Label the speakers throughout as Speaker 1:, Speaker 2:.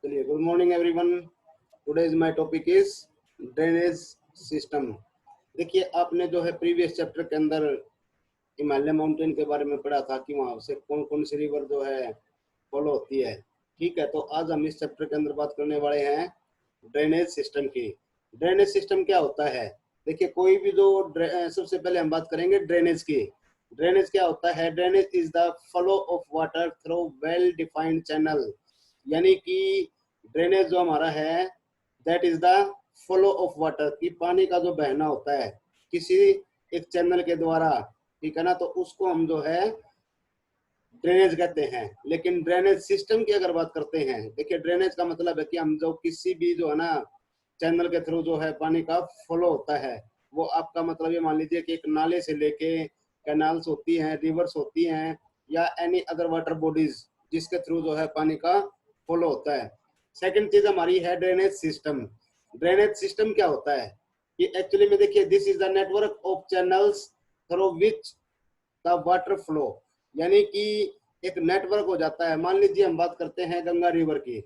Speaker 1: चलिए, good morning everyone. Today's my topic is drainage system. देखिए, आपने जो है प्रीवियस चैप्टर के अंदर हिमालय माउंटेन के बारे में पढ़ा था कि वहाँ से कौन कौन सी रिवर जो है फॉलो होती है। ठीक है, तो आज हम इस चैप्टर के अंदर बात करने वाले हैं ड्रेनेज सिस्टम की। ड्रेनेज सिस्टम क्या होता है? देखिए, कोई भी जो सबसे पहले हम बात करेंगे ड्रेनेज की। ड्रेनेज क्या होता है? Drainage is the flow of water through well defined channel. यानी कि ड्रेनेज जो हमारा है, that is the flow of water, की पानी का जो बहना होता है किसी एक चैनल के द्वारा। ठीक है ना, तो उसको हम जो है ड्रेनेज कहते हैं। लेकिन ड्रेनेज सिस्टम की अगर बात करते हैं, देखिए ड्रेनेज का मतलब है कि हम जो किसी भी जो है ना चैनल के थ्रू जो है पानी का फ्लो होता है, वो आपका मतलब ये मान लीजिए कि एक नाले से लेके कैनाल्स होती हैं, रिवर्स होती हैं, या एनी अदर वाटर बॉडीज जिसके थ्रू जो है पानी का फ्लो होता है। सेकंड चीज हमारी है ड्रेनेज सिस्टम। ड्रेनेज सिस्टम क्या होता है कि एक्चुअली में देखिए, this is the network of channels through which the water flow. यानी कि एक नेटवर्क हो जाता है। मान लीजिए हम बात करते हैं गंगा रिवर की।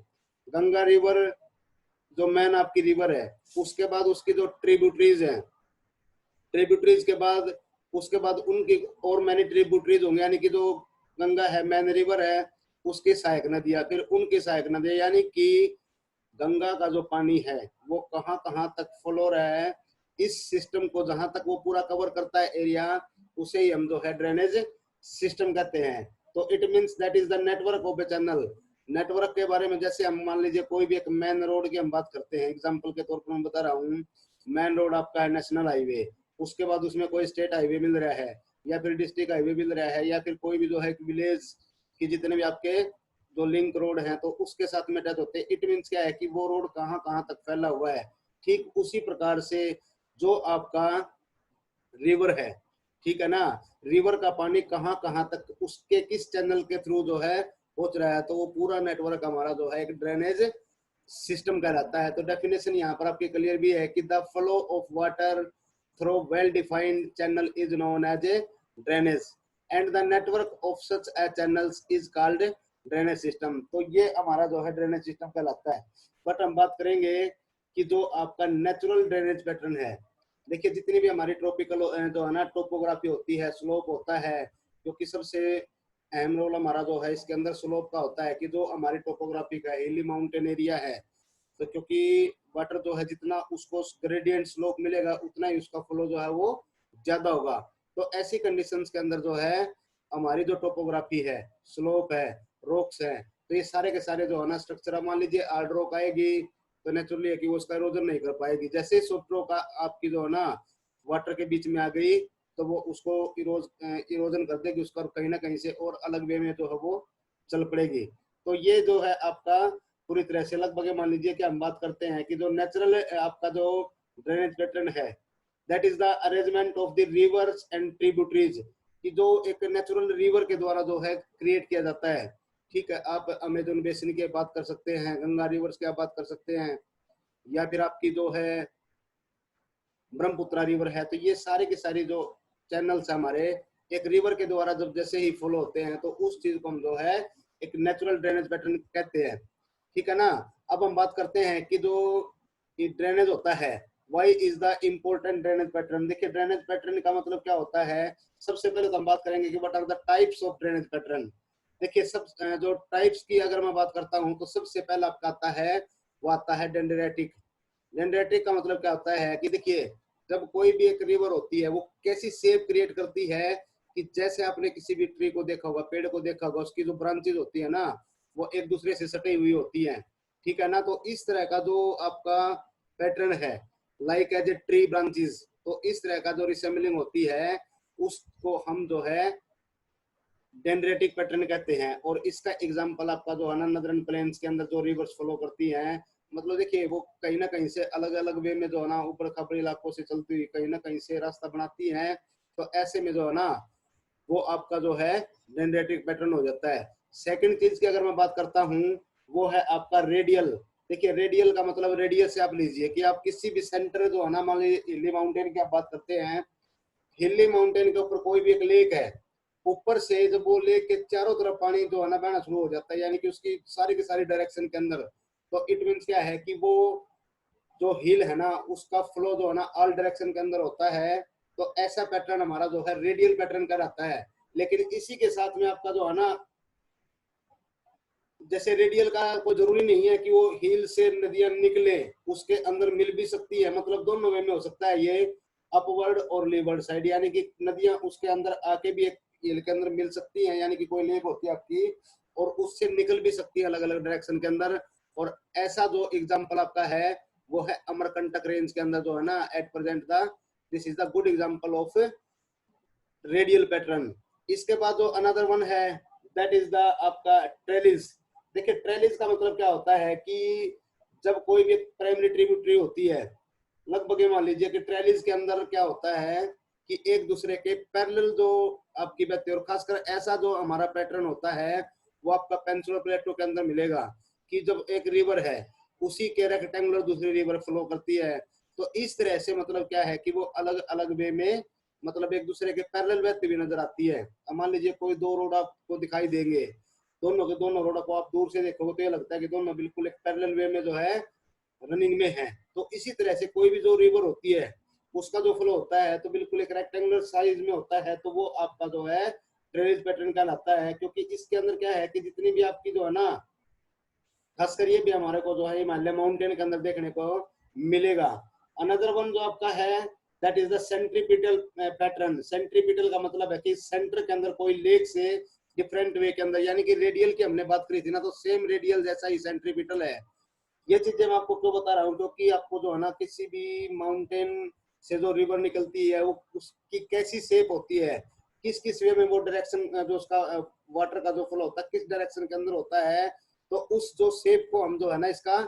Speaker 1: गंगा रिवर जो मैन आपकी रिवर है, उसके बाद उसकी जो ट्रिब्यूटरीज हैं, ट्रिब्यूटरीज के बाद उसके बाद उनकी और मैनी ट्रिब्यूटरीज होंगे। यानी कि जो गंगा है, मैन रिवर है, उसकी सहायक नदियां, फिर उनकी सहायक नदियां। यानी कि गंगा का जो पानी है वो कहाँ कहाँ तक फ्लो रहा है, इस सिस्टम को जहां तक वो पूरा कवर करता है एरिया, उसे ही हम जो है ड्रेनेज सिस्टम कहते हैं। तो it means that is the network of A channel. Network के बारे में जैसे हम मान लीजिए कोई भी एक मेन रोड की हम बात करते हैं, एग्जाम्पल के तौर पर मैं बता रहा हूँ, मेन रोड आपका है नेशनल हाईवे, उसके बाद उसमें कोई स्टेट हाईवे मिल रहा है, या फिर डिस्ट्रिक्ट हाईवे मिल रहा है, या फिर कोई भी जो है विलेज की जितने भी आपके जो लिंक रोड है तो उसके साथ में अटैच होते हैं। इट मीन्स क्या है कि वो रोड कहाँ कहाँ तक फैला हुआ है। ठीक उसी प्रकार से जो आपका रिवर है, ठीक है ना, रिवर का पानी कहाँ कहाँ तक उसके किस चैनल के थ्रू जो है पहुंच रहा है, तो वो पूरा नेटवर्क हमारा जो है एक ड्रेनेज सिस्टम कहलाता है। तो डेफिनेशन यहाँ पर आपकी क्लियर भी है कि the flow of water through well defined channel is known as a drainage and the network of such a channels is called drainage system. तो ये हमारा जो है ड्रेनेज सिस्टम कहलाता है। बट हम बात करेंगे कि जो आपका नेचुरल ड्रेनेज पैटर्न है। देखिए, जितनी भी हमारी ट्रॉपिकल जो है ना टोपोग्राफी होती है, स्लोप होता है, क्योंकि सबसे अहम रोल हमारा जो है इसके अंदर स्लोप का होता है कि जो हमारी टोपोग्राफी का हिली माउंटेन एरिया है, तो क्योंकि वाटर जो है जितना उसको ग्रेडियंट स्लोप मिलेगा उतना ही उसका फ्लो जो है वो ज्यादा होगा। तो ऐसी कंडीशंस के अंदर जो है हमारी जो टोपोग्राफी है, स्लोप है, रॉक्स है, तो ये सारे के सारे जो है ना स्ट्रक्चर, मान लीजिए हार्ड रॉक आएगी तो नेचुरली है कि वो उसका इरोजन नहीं कर पाएगी। जैसे सॉफ्ट रॉक आपकी जो है ना वाटर के बीच में आ गई, तो वो उसको इरोजन कर देगी उसका, कहीं ना कहीं से और अलग वे में जो है वो चल पड़ेगी। तो ये जो है आपका पूरी तरह से लगभग मान लीजिए कि हम बात करते हैं कि जो नेचुरल आपका जो ड्रेनेज पैटर्न है, that is the arrangement of the reverse and tributaries, कि जो एक नेचुरल रिवर के द्वारा जो है क्रिएट किया जाता है। ठीक है, आप अमेजन बेसिन की बात कर सकते हैं, गंगा रिवर्स की आप बात कर सकते हैं, या फिर आपकी जो है ब्रह्मपुत्र रिवर है। तो ये सारे के सारे जो चैनल्स हमारे एक रिवर के द्वारा जब जैसे ही फॉलो होते हैं, तो उस चीज को हम जो है एक नेचुरल ड्रेनेज पैटर्न कहते हैं। ठीक है ना। अब हम बात करते हैं कि जो ड्रेनेज होता है, why is the important drainage pattern. देखिए, ड्रेनेज पैटर्न का मतलब क्या होता है। सबसे पहले तो हम बात करेंगे कि what are the types of drainage pattern. देखिए, सब जो टाइप्स की अगर मैं बात करता हूं, तो सबसे पहला आपका आता है, वो आता है डेंड्रेटिक। डेंड्रेटिक का मतलब क्या होता है कि देखिए, जब कोई भी एक रिवर होती है वो कैसी शेप क्रिएट करती है, कि जैसे आपने किसी भी ट्री को देखा होगा, पेड़ को देखा होगा, उसकी जो ब्रांचेज होती है ना, वो एक दूसरे से सटी हुई होती है। ठीक है ना, तो इस तरह का जो आपका पैटर्न है, like as a tree branches, तो इस तरह का जो रिसेंबलिंग होती है उसको हम जो है डेंड्रेटिक पैटर्न कहते हैं। और इसका एग्जांपल आपका जो है ना नदरन प्लेन्स के अंदर जो रिवर्स फ्लो करती हैं, मतलब देखिए वो कहीं ना कहीं से अलग अलग वे में जो है ना ऊपर खबरी इलाकों से चलती हुई कहीं ना कहीं से रास्ता बनाती हैं। तो ऐसे में जो है ना वो आपका जो है डेंड्रेटिक पैटर्न हो जाता है। सेकंड चीज की अगर मैं बात करता हूँ, वो है आपका रेडियल। देखिए, रेडियल का मतलब रेडियस से आप लीजिए कि आप किसी भी सेंटर जो है ना, मान लीजिए हिली माउंटेन की आप बात करते हैं, हिली माउंटेन के ऊपर कोई भी एक लेक है, ऊपर से जब वो लेक के चारों तरफ पानी जो है ना बहना शुरू हो जाता है, यानी कि उसकी सारी की सारी डायरेक्शन के अंदर, तो इट मीन्स क्या है कि वो जो हिल है ना उसका फ्लो जो है ना ऑल डायरेक्शन के अंदर होता है। तो ऐसा पैटर्न हमारा जो है रेडियल पैटर्न का रहता है। लेकिन इसी के साथ में आपका जो है ना, जैसे रेडियल का कोई जरूरी नहीं है कि वो हिल से नदियां निकले, उसके अंदर मिल भी सकती है, मतलब दोनों वे में हो सकता है ये, अपवर्ड और लीवर्ड साइड, यानी कि नदियां उसके अंदर आके भी एक हिल के अंदर मिल सकती हैं, यानी कि कोई लेक होती है आपकी और उससे निकल भी सकती है अलग अलग डायरेक्शन के अंदर। और ऐसा जो एग्जाम्पल आपका है वो है अमरकंटक रेंज के अंदर जो है ना at present the, this is the good example of radial pattern. इसके बाद जो अनदर वन है दैट इज द आपका ट्रेलिस। देखिए ट्रेलिस का मतलब क्या होता है कि जब कोई भी प्राइमरी ट्रिब्यूटरी होती है, लगभग ये मान लीजिए कि ट्रेलिस के अंदर क्या होता है कि एक दूसरे के पैरेलल जो आपकी बहती है, और खासकर ऐसा जो हमारा पैटर्न होता है वो आपका पेनिनसुलर प्लेटो के अंदर मिलेगा कि जब एक रिवर है उसी के रेक्टेंगुलर दूसरी रिवर फ्लो करती है। तो इस तरह से मतलब क्या है कि वो अलग अलग वे में मतलब एक दूसरे के पैरेलल बहती हुई नजर आती है। अब मान लीजिए कोई दो रोड आपको दिखाई देंगे, दोनों के दोनों रोड को आप दूर से देखोगे तो ये लगता है कि दोनों बिल्कुल एक पैरेलल वे में जो है रनिंग में है। तो इसी तरह से कोई भी जो रिवर होती है उसका जो फ्लो होता है तो बिल्कुल एक रेक्टेंगुलर साइज में होता है, तो वो आपका जो है ड्रेनेज पैटर्न कहलाता है। क्योंकि इसके अंदर क्या है कि जितनी भी आपकी जो है ना, खासकर ये भी हमारे को जो है हिमालय माउंटेन के अंदर देखने को मिलेगा। अनदर वन जो आपका है that is the centripetal pattern. Centripetal का मतलब है कि सेंटर के अंदर कोई लेक से डिफरेंट वे के अंदर, यानी कि रेडियल की हमने बात करी थी ना, तो सेम रेडियल जैसा ही सेंट्रीपिटल है। ये चीजें मैं आपको क्यों बता रहा हूँ, क्योंकि आपको जो है ना किसी भी माउंटेन से जो रिवर निकलती है वो उसकी कैसी शेप होती है, किस किस वे में वो डायरेक्शन जो उसका वाटर का जो फ्लो होता है किस डायरेक्शन के अंदर होता है, तो उस जो शेप को हम जो है ना इसका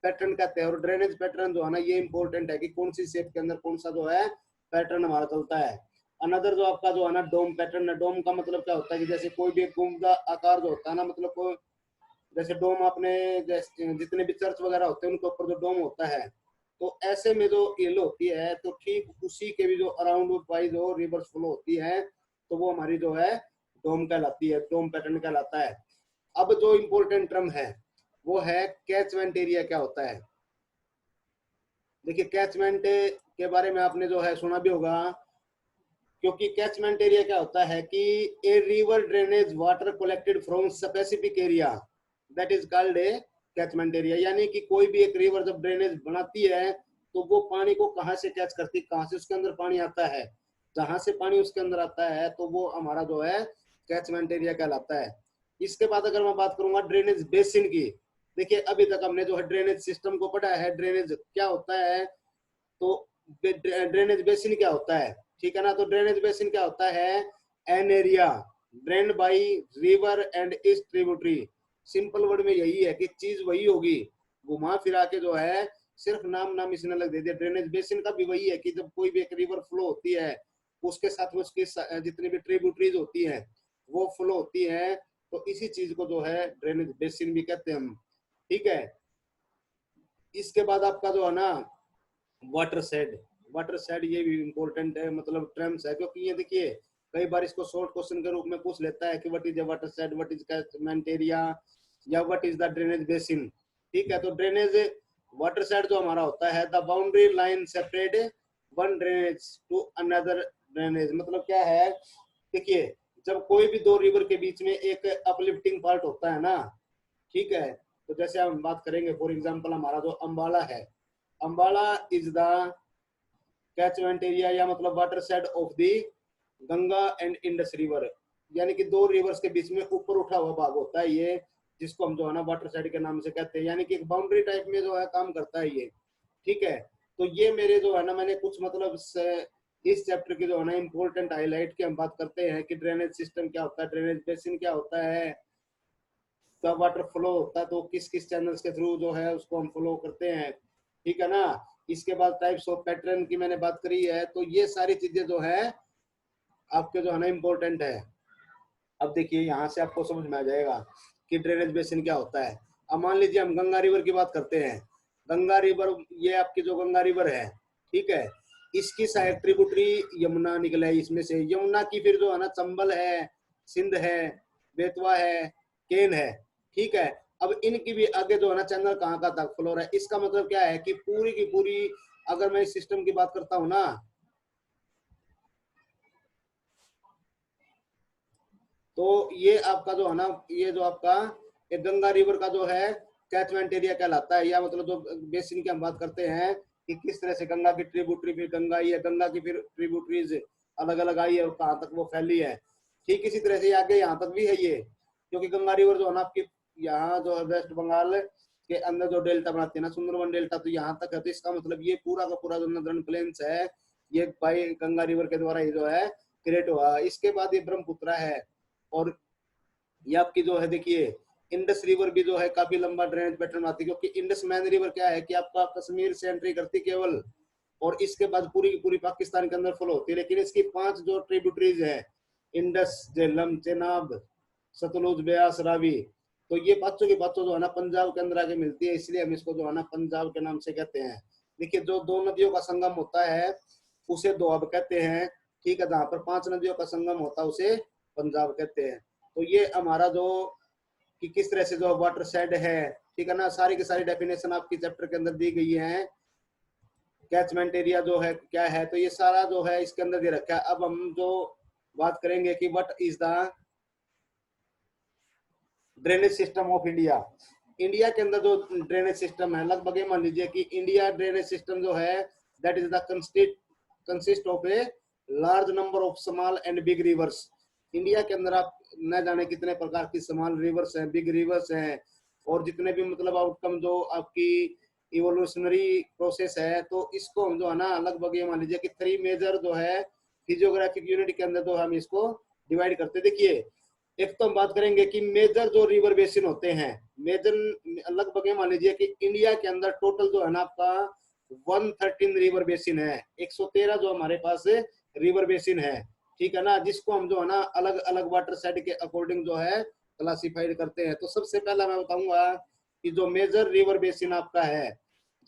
Speaker 1: पैटर्न कहते हैं। और ड्रेनेज पैटर्न जो है ना ये इंपॉर्टेंट है कि कौन सी शेप के अंदर कौन सा जो है पैटर्न हमारा चलता है। अनदर जो आपका जो है ना डोम पैटर्न है। डोम का मतलब क्या होता है कि जैसे कोई भी एक गुंबद आकार जो होता है ना, मतलब कोई जैसे डोम आपने जैसे जितने भी चर्च वगैरह होते हैं उनके ऊपर जो डोम होता है, तो ऐसे में जो हिल होती है तो ठीक उसी के भी जो अराउंड वाइज जो रिवर्स फ्लो होती है तो वो हमारी जो है डोम कहलाती है, डोम पैटर्न कहलाता है। अब जो इम्पोर्टेंट टर्म है वो है कैचमेंट एरिया क्या होता है। देखिए कैचमेंट के बारे में आपने जो है सुना भी होगा, क्योंकि कैचमेंट एरिया क्या होता है कि a river drainage water collected from specific area that is called a catchment area. यानी कि कोई भी एक रिवर जब ड्रेनेज बनाती है तो वो पानी को कहाँ से कैच करती है, कहाँ से उसके अंदर पानी आता है, जहां से पानी उसके अंदर आता है तो वो हमारा जो है कैचमेंट एरिया कहलाता है। इसके बाद अगर मैं बात करूंगा ड्रेनेज बेसिन की, देखिए अभी तक हमने जो है ड्रेनेज सिस्टम को पढ़ा है, ड्रेनेज क्या होता है, तो ड्रेनेज बेसिन क्या होता है, ठीक है ना। तो ड्रेनेज बेसिन क्या होता है, an area drain by river and it's tributary. Simple word में यही है कि चीज वही होगी, घुमा फिरा के जो है सिर्फ नाम नाम इसने अलग दे दिया। ड्रेनेज बेसिन का भी वही है कि जब कोई भी एक रिवर फ्लो होती है उसके साथ में उसकी जितनी भी ट्रिब्यूटरीज होती हैं वो फ्लो होती हैं, तो इसी चीज को जो है ड्रेनेज बेसिन भी कहते हैं हम, ठीक है। इसके बाद आपका जो है ना वाटर शेड, वाटर शेड ये भी इम्पोर्टेंट है, मतलब टर्म्स है, क्योंकि ये देखिए कई बार इसको शॉर्ट क्वेश्चन के रूप में पूछ लेता है कि what is the watershed, what is catchment area या what is the drainage basin, ठीक है। तो ड्रेनेज वाटर शेड जो हमारा होता है the boundary line separate one drainage to another drainage. मतलब क्या है, देखिए जब कोई भी दो रिवर के बीच में एक अपलिफ्टिंग पार्ट होता है ना, ठीक है, तो जैसे हम बात करेंगे फॉर एग्जांपल हमारा जो अंबाला है, Ambala is the catchment area या मतलब water shade of the Ganga and Indus river. यानी कि दो रिवर्स के बीच में ऊपर उठा हुआ भाग होता है ये, जिसको हम जो है ना वाटर शेड के नाम से कहते हैं, यानी कि एक बाउंड्री टाइप में जो है काम करता है ये, ठीक है। तो ये मेरे जो है ना मैंने कुछ मतलब इस चैप्टर की जो है ना इम्पोर्टेंट हाईलाइट की हम बात करते हैं कि ड्रेनेज सिस्टम क्या होता है, ड्रेनेज बेसिन क्या होता है, कब वाटर फ्लो होता है तो किस किस चैनल्स के थ्रू जो है उसको हम फ्लो करते हैं, ठीक है ना। इसके बाद टाइप्स ऑफ पैटर्न की मैंने बात करी है, तो ये सारी चीजें जो है आपके जो है ना इम्पोर्टेंट है। अब देखिए यहाँ से आपको समझ में आ जाएगा कि ड्रेनेज बेसिन क्या होता है। अब मान लीजिए हम गंगा रिवर की बात करते हैं, गंगा रिवर ये आपकी जो गंगा रिवर है, ठीक है, इसकी साइड ट्रिब्यूटरी यमुना निकला है इसमें से, यमुना की फिर जो है ना चंबल है, सिंध है, बेतवा है, केन है, ठीक है। अब इनकी भी आगे जो है ना चैनल कहाँ का तक फ्लोर है, इसका मतलब क्या है कि पूरी की पूरी अगर मैं इस सिस्टम की बात करता हूँ ना, तो ये आपका जो है ना, ये जो आपका एक गंगा रिवर का जो है कैचमेंट एरिया कहलाता है, या मतलब जो बेसिन की हम बात करते हैं कि किस तरह से गंगा की ट्रिब्यूटरी, फिर गंगा आई है, गंगा की फिर ट्रिब्यूटरीज अलग अलग आई है और कहाँ तक वो फैली है। ठीक इसी तरह से आगे यहाँ तक भी है ये, क्योंकि गंगा रिवर जो है ना आपकी यहाँ जो है वेस्ट बंगाल के अंदर जो डेल्टा बनाती है ना, सुंदरबन डेल्टा, तो यहाँ तक है। तो इसका मतलब ये पूरा का पूरा जो नदर्न प्लेन्स है ये बाई गंगा रिवर के द्वारा ये जो है क्रिएट हुआ। इसके बाद ये ब्रह्मपुत्रा है, और ये आपकी जो है देखिए इंडस रिवर भी जो है काफी लंबा ड्रेनेज पैटर्न आती है, क्योंकि इंडस मैन रिवर क्या है कि आपका कश्मीर से एंट्री करती केवल, और इसके बाद पूरी की पूरी पाकिस्तान के अंदर फ्लो होती है। लेकिन इसकी 5 जो ट्रिब्यूटरीज है, इंडस, झेलम, चेनाब, सतलुज, ब्यास, रावी, तो ये पांचों की पांचों जो है ना पंजाब के अंदर आके मिलती है, इसलिए हम इसको जो है ना पंजाब के नाम से कहते हैं। देखिए जो दो नदियों का संगम होता है उसे दोआब कहते हैं, ठीक है, जहाँ पर 5 नदियों का संगम होता है उसे पंजाब कहते हैं। तो ये हमारा जो कि किस तरह से जो वाटर शेड है, ठीक है ना, सारी की सारी डेफिनेशन आपकी चैप्टर के अंदर दी गई है। कैचमेंट एरिया जो है क्या है, तो ये सारा जो है इसके अंदर दे रखा है। अब हम जो बात करेंगे कि what is the drainage system of India. India के अंदर जो ड्रेनेज सिस्टम है, लगभग ये मान लीजिए कि इंडिया ड्रेनेज सिस्टम जो है that is the consist of a large number of small and big reverse. India के अंदर आप न जाने कितने प्रकार की स्मॉल रिवर्स हैं, बिग रिवर्स हैं, और जितने भी मतलब आउटकम जो आपकी इवोल्यूशनरी प्रोसेस है, तो इसको हम जो है ना लगभग ये मान लीजिए कि 3 मेजर जो है फिजियोग्राफिक यूनिट के अंदर जो हम इसको डिवाइड करते। देखिए एक तो हम बात करेंगे कि मेजर जो रिवर बेसिन होते हैं, मेजर लगभग मान लीजिए कि इंडिया के अंदर टोटल जो है ना आपका 113 रिवर बेसिन है, 113 जो हमारे पास रिवर बेसिन है, ठीक है ना, जिसको हम जो है ना अलग अलग वाटर साइड के अकॉर्डिंग जो है क्लासिफाइड करते हैं। तो सबसे पहला मैं बताऊंगा कि जो मेजर रिवर बेसिन आपका है,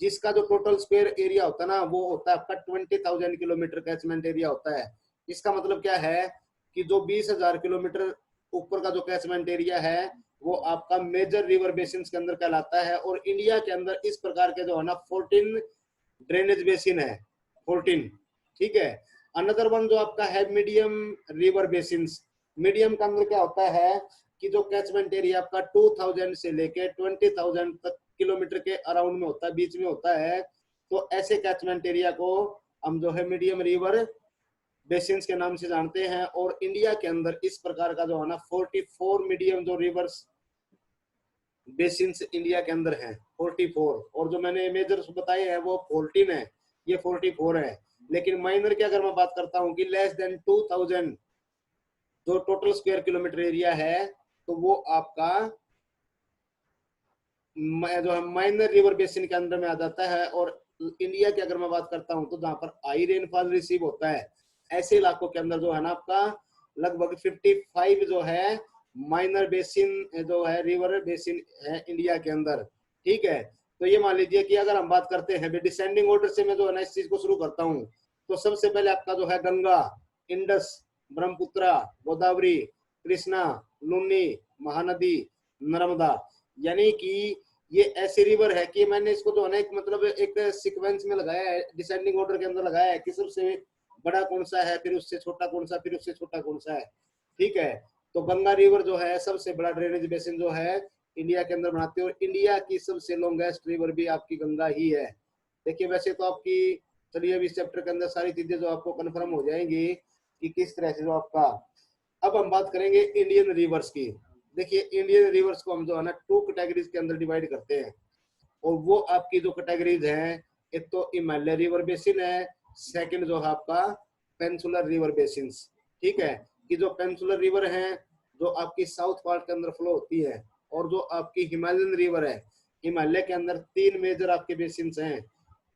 Speaker 1: जिसका जो टोटल स्क्वायर एरिया होता है ना वो होता है आपका 20,000 किलोमीटर कैचमेंट एरिया होता है। इसका मतलब क्या है कि जो 20,000 किलोमीटर ऊपर का जो कैचमेंट एरिया है वो आपका मेजर रिवर बेसिन के अंदर कहलाता है। और इंडिया के अंदर इस प्रकार के जो है ना 14 ड्रेनेज बेसिन है, 14, ठीक है। अनदर वन जो आपका है मीडियम रिवर बेसिन। मीडियम का अंदर क्या होता है कि जो कैचमेंट एरिया आपका 2000 से लेके 20,000 तक किलोमीटर के अराउंड में होता है, बीच में होता है, तो ऐसे कैचमेंट एरिया को हम जो है मीडियम रिवर बेसिन्स के नाम से जानते हैं। और इंडिया के अंदर इस प्रकार का जो है ना 44 मीडियम जो रिवर्स बेसिन्स इंडिया के अंदर हैं, 44। और जो मैंने मेजर बताए हैं वो 14 है, ये 44 है। लेकिन माइनर की अगर मैं बात करता हूँ कि लेस देन 2000 जो टोटल स्क्वायर किलोमीटर एरिया है, तो वो आपका जो है माइनर रिवर बेसिन के अंदर में आ जाता है। और इंडिया की अगर मैं बात करता हूँ तो जहाँ पर हाई रेनफॉल रिसीव होता है, ऐसे इलाकों के अंदर जो है ना आपका लगभग 55 जो है माइनर बेसिन जो है रिवर बेसिन है इंडिया के अंदर, ठीक है। तो ये मान लीजिए कि अगर हम बात करते हैं डिसेंडिंग ऑर्डर से मैं जो है ना इस चीज को शुरू करता हूँ, तो सबसे पहले आपका जो है गंगा, इंडस, ब्रह्मपुत्रा, गोदावरी, कृष्णा, लुनी, महानदी, नर्मदा। यानी कि ये ऐसी रिवर है कि मैंने इसको जो है ना एक मतलब एक सीक्वेंस में लगाया है, डिसेंडिंग ऑर्डर के अंदर लगाया है कि सबसे बड़ा कौन सा है, फिर उससे छोटा कौन सा, फिर उससे छोटा कौन सा है, ठीक है। तो गंगा रिवर जो है सबसे बड़ा ड्रेनेज बेसिन जो है इंडिया के अंदर बनाती है, और इंडिया की सबसे लॉन्गेस्ट रिवर भी आपकी गंगा ही है। देखिए वैसे तो आपकी चलिए अभी इस चैप्टर के अंदर सारी चीजें जो आपको कन्फर्म हो जाएंगी कि किस तरह से जो आपका। अब हम बात करेंगे इंडियन रिवर्स की। देखिए इंडियन रिवर्स को हम जो है ना 2 कैटेगरीज के अंदर डिवाइड करते हैं, और वो आपकी जो कैटेगरीज हैं, एक तो हिमालय रिवर बेसिन है, सेकंड जो है आपका पेंसुलर रिवर बेसिन, ठीक है। कि जो पेंसुलर रिवर है जो आपकी साउथ पार्ट के अंदर फ्लो होती है, और जो आपकी हिमालयन रिवर है, हिमालय के अंदर 3 मेजर आपके बेसिन हैं,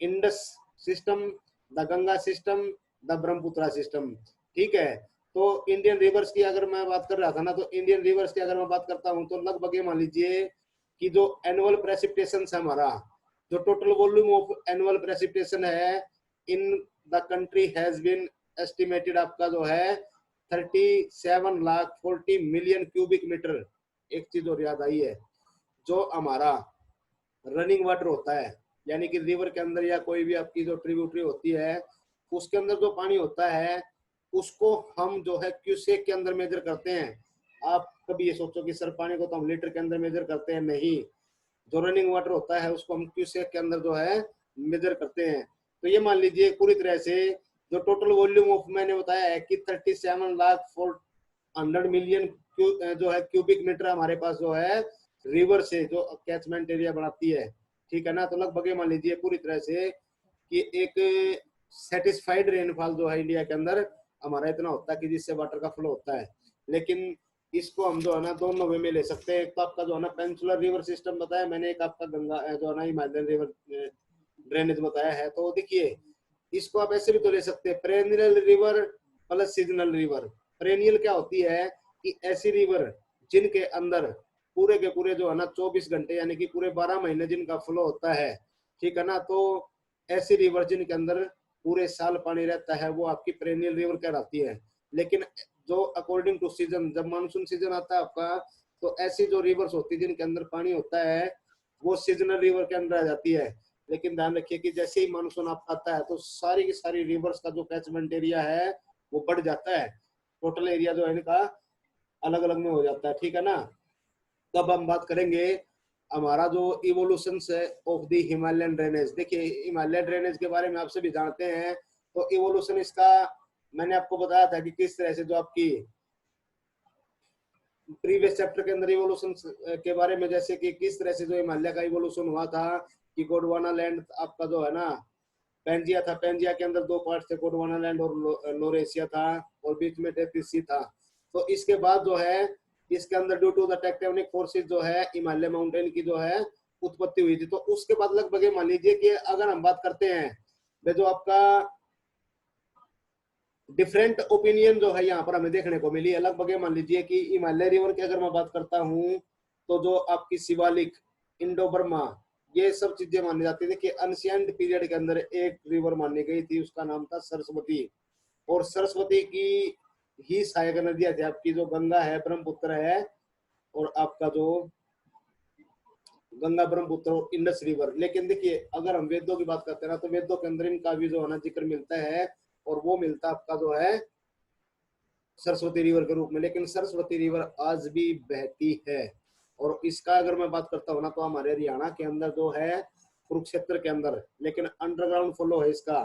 Speaker 1: Indus system, the Ganga system, the Brahmaputra system, ठीक है। तो इंडियन रिवर्स की अगर मैं बात कर रहा था ना, तो इंडियन रिवर्स की अगर मैं बात करता हूँ तो लगभग ये मान लीजिए कि जो एनुअल प्रेसिपिटेशन है हमारा, जो total volume of annual precipitation है in the country has been estimated आपका जो है 37 लाख 40 मिलियन क्यूबिक मीटर। एक चीज और याद आई है, जो हमारा रनिंग वाटर होता है, यानी कि रिवर के अंदर या कोई भी आपकी जो ट्रिब्यूटरी होती है उसके अंदर जो पानी होता है उसको हम जो है क्यूसेक के अंदर मेजर करते हैं। आप कभी ये सोचो कि सर पानी को तो हम लीटर के अंदर मेजर करते हैं, नहीं। जो रनिंग वाटर होता है उसको हम क्यूसेक के अंदर जो है मेजर करते हैं। तो ये मान लीजिए पूरी तरह से जो टोटल वॉल्यूम ऑफ मैंने बताया है कि 37,400,000,000 जो है क्यूबिक मीटर हमारे पास जो है रिवर से जो कैचमेंट एरिया बनाती है, ठीक है ना। तो लगभग ये मान लीजिए पूरी तरह से कि एक सेटिस्फाइड रेनफॉल जो है इंडिया के अंदर हमारा इतना होता है कि जिससे वाटर का फ्लो होता है। लेकिन इसको हम जो है ना दोनों वे में ले सकते हैं। एक तो आपका जो है ना पेनिनसुलर रिवर सिस्टम बताया मैंने, एक आपका गंगा जो है ना हिमालयन रिवर ड्रेनेज बताया है। तो देखिए इसको आप ऐसे भी तो ले सकते हैं, perennial river plus seasonal river. Perennial क्या होती है कि ऐसी रिवर जिनके अंदर पूरे के पूरे जो है ना 24 घंटे यानी कि पूरे 12 महीने जिनका फ्लो होता है, ठीक है ना। तो ऐसी रिवर जिनके अंदर पूरे साल पानी रहता है वो आपकी पेरेनियल रिवर कहलाती है। लेकिन जो अकॉर्डिंग टू सीजन, जब मानसून सीजन आता है आपका, तो ऐसी जो रिवर्स होती है जिनके अंदर पानी होता है वो सीजनल रिवर के अंदर आ जाती है। लेकिन ध्यान रखिए कि जैसे ही मानसून आपका आता है तो सारी की सारी रिवर्स का जो कैचमेंट एरिया है वो बढ़ जाता है, टोटल एरिया जो है इनका अलग अलग में हो जाता है, ठीक है ना। तब हम बात करेंगे हमारा जो इवोल्यूशन है ऑफ द हिमालयन ड्रेनेज। देखिए हिमालयन ड्रेनेज के बारे में आप सभी जानते हैं। तो इवोल्यूशन इसका मैंने आपको बताया था कि किस तरह से जो आपकी प्रीवियस चैप्टर के अंदर इवोल्यूशन के बारे में, जैसे कि किस तरह से जो हिमालय का इवोल्यूशन हुआ था कि गोंडवाना लैंड आपका जो है ना पेंजिया था, पेंजिया के अंदर दो पार्ट थे, गोंडवाना लैंड और लोरेशिया था, और बीच में टेथिस सी था। तो इसके बाद जो है इसके अंदर due to the tectonic forces जो है हिमालय माउंटेन की जो है उत्पत्ति हुई थी। तो उसके बाद लगभग मान लीजिए कि अगर हम बात करते हैं जो आपका डिफरेंट ओपिनियन जो है यहाँ पर हमें देखने को मिली है। लगभग मान लीजिए कि हिमालय रिवर की अगर मैं बात करता हूँ तो जो आपकी शिवालिक, इंडो बर्मा, ये सब चीजें मानी जाती थी कि एंशिएंट पीरियड के अंदर एक रिवर मानी गई थी, उसका नाम था सरस्वती। और सरस्वती की ही सहायक नदियां थी आपकी जो गंगा है, ब्रह्मपुत्र है, और आपका जो गंगा, ब्रह्मपुत्र और इंडस रिवर। लेकिन देखिए अगर हम वेदों की बात करते हैं ना तो वेदों के अंदर इनका भी जो है ना जिक्र मिलता है, और वो मिलता आपका जो है सरस्वती रिवर के रूप में। लेकिन सरस्वती रिवर आज भी बहती है। और इसका अगर मैं बात करता हूँ ना तो हमारे हरियाणा के अंदर जो है कुरुक्षेत्र के अंदर, लेकिन अंडरग्राउंड फ्लो है इसका,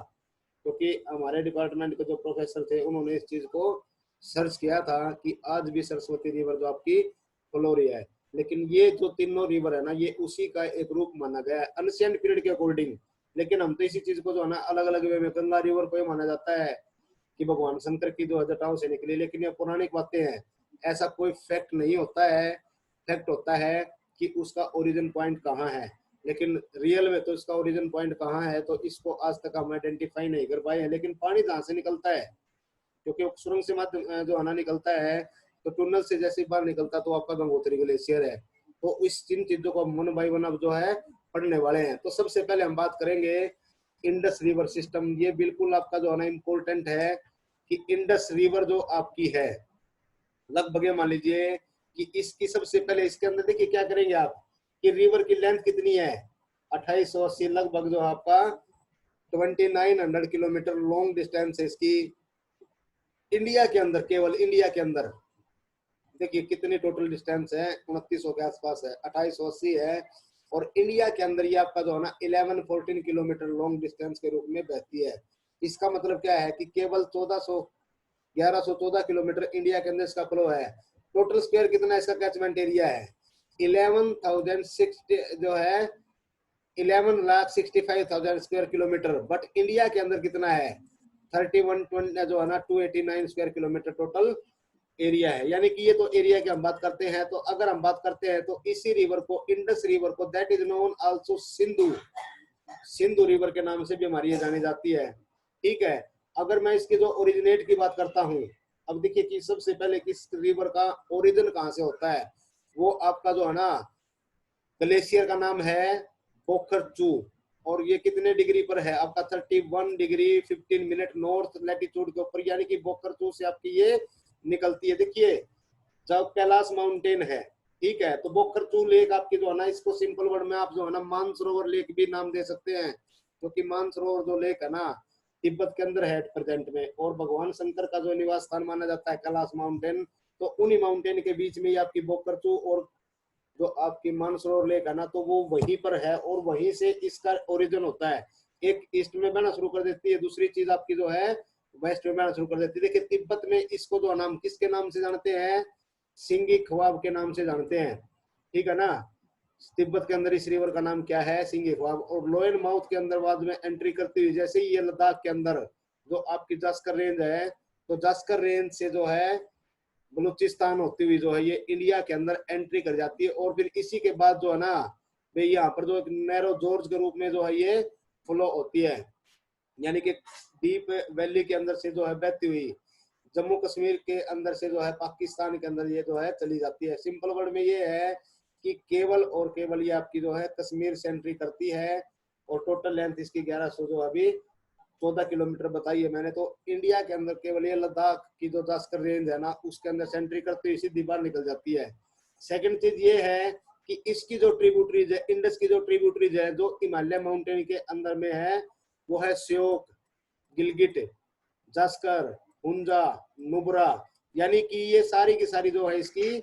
Speaker 1: क्योंकि हमारे डिपार्टमेंट के जो प्रोफेसर थे उन्होंने इस चीज को सर्च किया था कि आज भी सरस्वती रिवर जो आपकी फ्लो रही है। लेकिन ये जो तीनों रिवर है ना ये उसी का एक रूप माना गया है एंशिएंट पीरियड के अकॉर्डिंग। लेकिन हम तो इसी चीज को जो है ना अलग अलग वे में गंगा रिवर को ही माना जाता है कि भगवान शंकर की जो जटाओं से निकली। लेकिन ये पौराणिक बातें हैं, ऐसा कोई फैक्ट नहीं होता है। फैक्ट होता है कि उसका ओरिजिन पॉइंट कहाँ है, लेकिन रियल में तो इसका ओरिजिन पॉइंट कहाँ है तो इसको आज तक हम आइडेंटिफाई नहीं कर पाए हैं। लेकिन पानी जहाँ से निकलता है, क्योंकि सुरंग से माध्यम जो आना निकलता है, तो टनल से जैसे बाहर निकलता तो आपका गंगोत्री ग्लेशियर है। तो इस तीन चीजों को वन बाई वन अब जो है पढ़ने वाले हैं। तो सबसे पहले हम बात करेंगे इंडस रिवर सिस्टम। ये बिल्कुल आपका जो है ना इम्पोर्टेंट है कि इंडस रिवर जो आपकी है, लगभग मान लीजिए कि इसकी सबसे पहले इसके अंदर देखिए क्या करेंगे आप कि रिवर की लेंथ कितनी है 2880, लगभग जो आपका 2900 किलोमीटर लॉन्ग डिस्टेंस है इसकी इंडिया के अंदर, केवल इंडिया के अंदर। देखिए कितनी टोटल डिस्टेंस है, 2900 के आसपास है, 2880 है। और इंडिया के अंदर ये आपका जो है ना 1114 किलोमीटर लॉन्ग डिस्टेंस के रूप में बहती है। इसका मतलब क्या है कि केवल 1114 किलोमीटर इंडिया के अंदर इसका फ्लो है। टोटल स्क्वायर कितना इसका कैचमेंट एरिया है 11,060 जो है 11,65,000 स्क्वायर किलोमीटर। बट इंडिया के अंदर कितना है 3120 जो है ना 289 स्क्वायर किलोमीटर टोटल एरिया है। यानी कि ये तो एरिया की हम बात करते हैं। तो अगर हम बात करते हैं तो इसी रिवर को, इंडस रिवर को, that is known also Sindhu, Sindhu river के नाम से भी हमारी ये जानी जाती है, ठीक है। अगर मैं इसके जो ओरिजिनेट की बात करता हूँ, अब देखिए कि सबसे पहले किस रिवर का ओरिजिन कहाँ से होता है, वो आपका जो है ना ग्लेशियर का नाम है बोखरचू। और ये कितने डिग्री पर है आपका 31 डिग्री 15 मिनट नॉर्थ लैटिट्यूड के ऊपर, यानी कि बोखरचू से आपकी ये निकलती है। देखिए जब कैलाश माउंटेन है ठीक है। तो बोखरचू लेक आपकी जो है ना, इसको सिंपल वर्ड में आप जो है ना मानसरोवर लेक भी नाम दे सकते हैं, क्योंकि मानसरोवर जो लेक है ना तिब्बत के अंदर है प्रेजेंट में, और भगवान शंकर का जो निवास स्थान माना जाता है कैलाश माउंटेन, तो उन्हीं माउंटेन के बीच में ही आपकी बोखरचू और जो आपकी मानसरोवर लेक है ना, तो वो वहीं पर है, और वहीं से इसका ओरिजिन होता है। एक ईस्ट में बहना शुरू कर देती है, दूसरी चीज आपकी जो है वेस्ट में बहना शुरू कर देती है। देखिए तिब्बत में इसको जो नाम किसके नाम से जानते हैं, सिंगी ख्वाब के नाम से जानते हैं, ठीक है ना। तिब्बत के अंदर इस रिवर का नाम क्या है, सिंगी ख्वाब। और लोअर माउथ के अंदर बाद में एंट्री करती हुई जैसे ही ये लद्दाख के अंदर जो आपकी जास्कर रेंज है, तो जास्कर रेंज से जो है बलूचिस्तान होती हुई जो है ये इंडिया के अंदर एंट्री कर जाती है, और फिर इसी के बाद जो है ना भाई यहाँ पर जो एक नैरो जॉर्ज के रूप में जो है ये फ्लो होती है, यानी कि डीप वैली के अंदर से जो है बहती हुई जम्मू कश्मीर के अंदर से जो है पाकिस्तान के अंदर ये जो है चली जाती है। सिंपल वर्ड में ये है कि केवल और केवल ये आपकी जो है कश्मीर से एंट्री करती है, और टोटल लेंथ इसकी 1100 जो अभी 14 किलोमीटर बताई है मैंने। तो इंडिया के अंदर केवल ये लद्दाख की जो जास्कर रेंज है ना उसके अंदर से एंट्री करती हुई सीधी बाहर निकल जाती है। सेकंड चीज ये है कि इसकी जो ट्रिब्यूटरीज है, इंडस की जो ट्रिब्यूटरीज है जो हिमालय माउंटेन के अंदर में है, वो है श्योक, गिलगिट, जास्कर, हुंजा, नुब्रा, यानी कि ये सारी की सारी जो है इसकी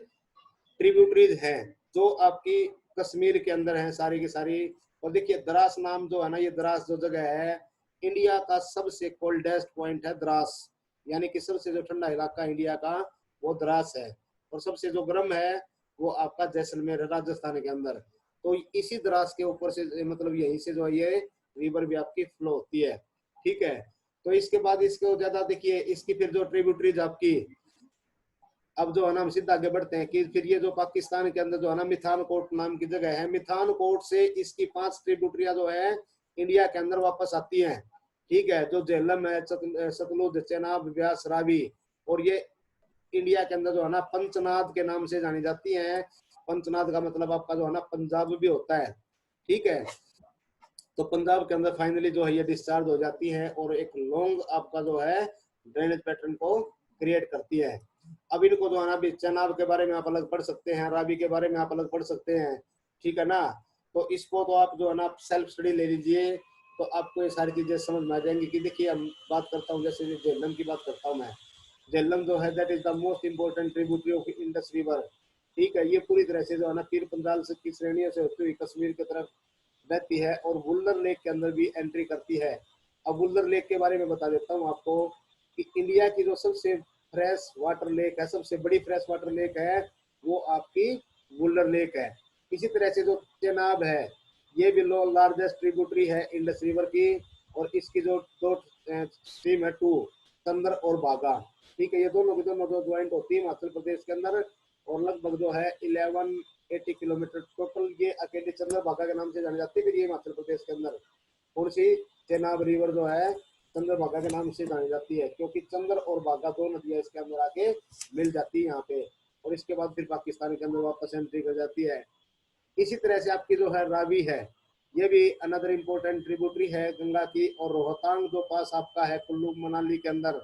Speaker 1: ट्रिब्यूटरीज हैं जो आपकी कश्मीर के अंदर है सारी की सारी। और देखिए द्रास नाम जो है ना, ये द्रास जो जगह है इंडिया का सबसे कोल्डेस्ट पॉइंट है द्रास, यानी कि सबसे जो ठंडा इलाका इंडिया का वो द्रास है, और सबसे जो गर्म है वो आपका जैसलमेर है राजस्थान के अंदर। तो इसी द्रास के ऊपर से मतलब यहीं से जो है ये रिवर भी आपकी फ्लो होती है, ठीक है। तो इसके बाद इसको ज्यादा देखिए इसकी फिर जो ट्रिब्यूटरीज आपकी, अब जो है ना हम सीधा आगे बढ़ते हैं कि फिर ये जो पाकिस्तान के अंदर जो है ना मिथानकोट नाम की जगह है, मिथानकोट से इसकी 5 ट्रिब्यूटरियां जो है इंडिया के अंदर वापस आती हैं, ठीक है। जो झेलम है, सतलुज, चेनाब, ब्यास, रावी, और ये इंडिया के अंदर जो है ना पंचनाद के नाम से जानी जाती हैं। पंचनाद का मतलब आपका जो है ना पंजाब भी होता है, ठीक है। तो पंजाब के अंदर फाइनली जो है ये डिस्चार्ज हो जाती है, और एक लॉन्ग आपका जो है ड्रेनेज पैटर्न को क्रिएट करती है। अब इनको जो है ना चेनाब के बारे में आप अलग पढ़ सकते हैं, रावी के बारे में आप अलग पढ़ सकते हैं, ठीक है ना। तो इसको तो आप जो है ना सेल्फ स्टडी ले लीजिए, तो आपको ये सारी चीजें समझ में आ जाएंगी। कि देखिए हम बात करता हूँ, जैसे झेलम की बात करता हूँ मैं, झेलम जो है that is the most important tributary of Indus river, ठीक है। ये पूरी तरह से जो है ना पीर पंजाल की श्रेणियों से होती हुई कश्मीर की तरफ बहती है, और वुल्लर लेक के अंदर भी एंट्री करती है। अब वुल्लर लेक के बारे में बता देता हूँ आपको कि इंडिया की जो सबसे फ्रेश वाटर लेक है, सबसे बड़ी फ्रेश वाटर लेक है, वो आपकी वुल्लर लेक है। इसी तरह से जो चेनाब है, ये भी लार्जेस्ट ट्रिब्यूटरी है इंडस रिवर की, और इसकी जो दो स्ट्रीम है टू, चंदर और बागा, ठीक है। ये दोनों की दोनों जो ज्वाइंट होती है हिमाचल प्रदेश के अंदर, और लगभग जो है 1180 किलोमीटर टोटल ये अकेले चंद्र भागा के नाम से जानी जाती है। फिर ये हिमाचल प्रदेश के अंदर कौन सी, चेनाब रिवर जो है चंद्र भागा के नाम से जानी जाती है, क्योंकि चंद्र और भागा दो नदियां इसके अंदर आके मिल जाती है यहाँ पे, और इसके बाद फिर पाकिस्तान के अंदर वापस एंट्री कर जाती है। इसी तरह से आपकी जो है रावी है, ये भी अनदर इम्पोर्टेंट ट्रिब्यूटरी है गंगा की, और रोहतांग जो पास आपका है कुल्लू मनाली के अंदर,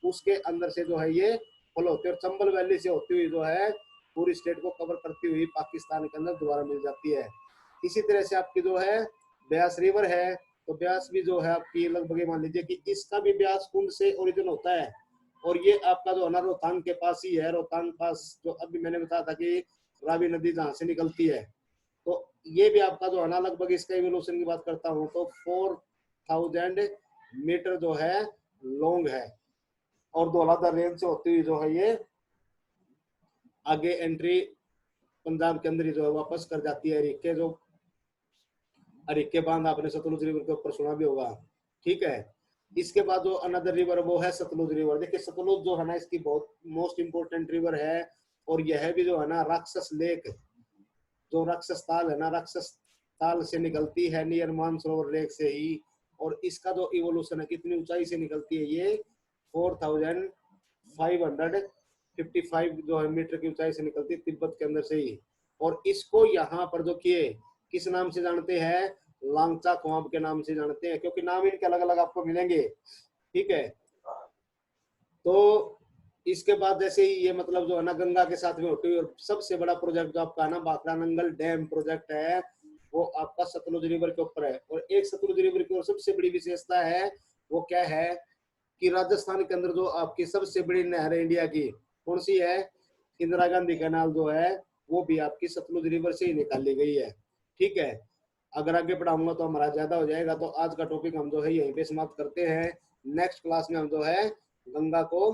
Speaker 1: उसके अंदर से जो है ये फॉलो होती है, और चंबल वैली से होती हुई जो है पूरी स्टेट को कवर करती हुई पाकिस्तान के अंदर दोबारा मिल जाती है। इसी तरह से आपकी जो है ब्यास रिवर है, तो ब्यास भी जो है आपकी लगभग मान लीजिए कि इसका भी ब्यास कुंड से ओरिजिन होता है, और ये आपका जो है ना रोहतांग के पास ही है। रोहतांग पास जो अभी मैंने बताया था कि रावी नदी जहाँ से निकलती है, तो ये भी आपका जो है ना लगभग इसका इवोल्यूशन की बात करता हूँ तो 4000 मीटर जो है लॉन्ग है, और धौलाधार रेंज से होती हुई जो है ये आगे एंट्री पंजाब के अंदर ही जो है वापस कर जाती है। हरीके जो हरीके बांध आपने सतलुज रिवर के ऊपर सुना भी होगा, ठीक है। इसके बाद जो अनदर रिवर वो है सतलुज रिवर। देखिए सतलुज जो है ना इसकी बहुत मोस्ट इंपोर्टेंट रिवर है, और यह भी जो है ना राक्षस लेक, जो राक्षस ताल है ना, राक्षस ताल से निकलती है नियर मानसरोवर लेक से ही, और इसका जो इवोल्यूशन है कितनी ऊंचाई से निकलती है ये 4555 जो है मीटर की ऊंचाई से निकलती है तिब्बत के अंदर से ही। और इसको यहाँ पर जो किए किस नाम से जानते हैं, लांगचा कुआब के नाम से जानते हैं, क्योंकि नाम इनके अलग अलग आपको मिलेंगे, ठीक है। तो इसके बाद जैसे ही ये मतलब जो है ना गंगा के साथ में होती हुई और सबसे बड़ा प्रोजेक्ट जो आपका ना भाखड़ा नंगल डैम प्रोजेक्ट है, वो आपका सतलुज रिवर के ऊपर है। और एक सतलुज रिवर की और सबसे बड़ी विशेषता है, वो क्या है कि राजस्थान के अंदर जो आपकी सबसे बड़ी नहर है इंडिया की, कौन सी है? इंदिरा गांधी कैनाल जो है, वो भी आपकी सतलुज रिवर से ही निकाली गई है। ठीक है, अगर आगे पढ़ाऊंगा तो हमारा ज्यादा हो जाएगा, तो आज का टॉपिक हम जो है यहीं पे समाप्त करते हैं। नेक्स्ट क्लास में हम जो है गंगा को